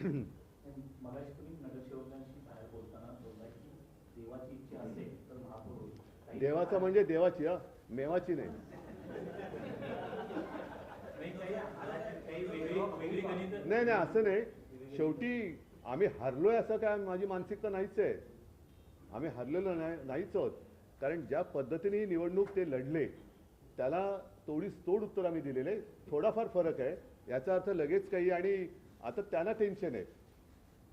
मगाशी तुम्ही नगरसेवकांशी बाहेर बोलताना बोलला की देवाची इच्छा असेल तर महापौर होईल. देवाचं म्हणजे देवाची, मेवाची नाही. नाही नाही असं नाही. शेवटी आम्ही हरलोय असं काय माझी मानसिकता नाहीच आहे. आम्ही हरलेलो नाहीच आहोत. कारण ज्या पद्धतीने ही निवडणूक ते लढले त्याला तोड उत्तर आम्ही दिलेले. थोडाफार फरक आहे याचा अर्थ लगेच काही. आणि आता त्यांना टेन्शन आहे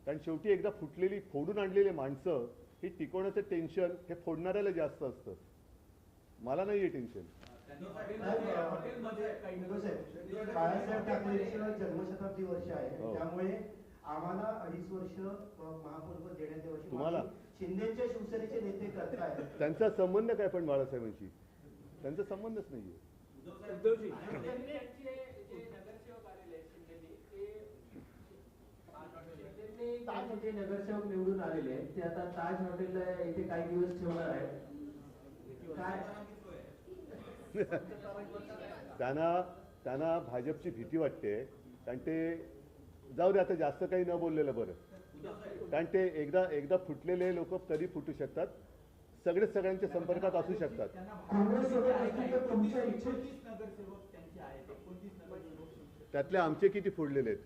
कारण शेवटी एकदा फुटलेली फोडून आणलेली माणसं ही टिकवण्याचं टेन्शन हे फोडणाऱ्याला जास्त असतं. मला नाही आहे टेन्शन. बाळासाहेब ठाकरेंचं जन्मशताब्दी वर्ष आहे त्यामुळे आम्हाला 2.5 वर्ष महापौरपद देण्यात यावं तुम्हाला शिंदेच्या शिवसेनेचे नेते करतायत. त्यांचा संबंध काय पण बाळासाहेबांशी त्यांचा संबंधच नाहीये. उद्धवजी ताज हॉटेल नगरसेवक निवडून आलेले आहेत ते आता ताज हॉटेलला इथे काही दिवस ठेवणार आहेत. काय त्यांना भाजपची भीती वाटते कारण ते जाऊ दे आता जास्त काही न बोललेलं बरं. कारण ते एकदा फुटलेले लोक कधी फुटू शकतात. सगळ्यांच्या संपर्कात असू शकतात. त्यातले आमचे किती फोडलेले आहेत.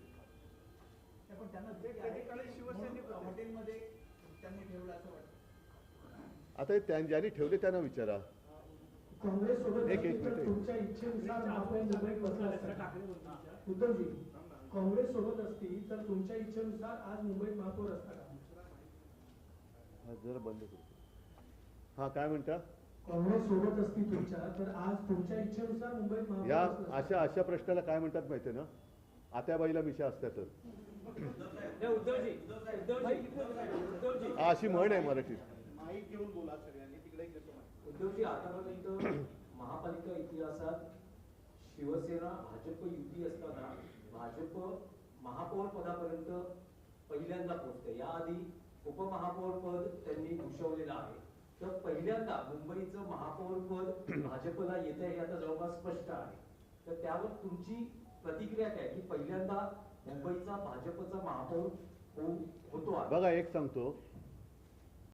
आता ज्यांनी ठेवले त्यांना विचारा. काँग्रेस सोबत एक मिनिट तुमच्या इच्छेनुसार महापौर मुंबईत बसला असता. उद्धवजी काँग्रेस सोबत असती तर तुमच्या इच्छेनुसार आज मुंबईत महापौर असता का? जरा बंद करतो. हा काय म्हणता. काँग्रेस सोबत असती तुमच्या तर आज तुमच्या इच्छेनुसार मुंबईत महापौर या अशा प्रश्नाला काय म्हणतात माहितीये ना. आत्याबाईला मिशा असतात. अशी म्हण आहे मराठीत. उद्धवजी आतापर्यंत महापालिका इतिहासात शिवसेना भाजप युती असताना भाजप महापौर पदापर्यंत पहिल्यांदा पोहोचते. याआधी उपमहापौर पद त्यांनी भूषवलेलं आहे. तर पहिल्यांदा मुंबईचं महापौर पद भाजपला येते हे आता जवळपास स्पष्ट आहे. तर त्यावर तुमची प्रतिक्रिया काय की पहिल्यांदा मुंबईचा भाजपचा महापौर होतो. बघा एक सांगतो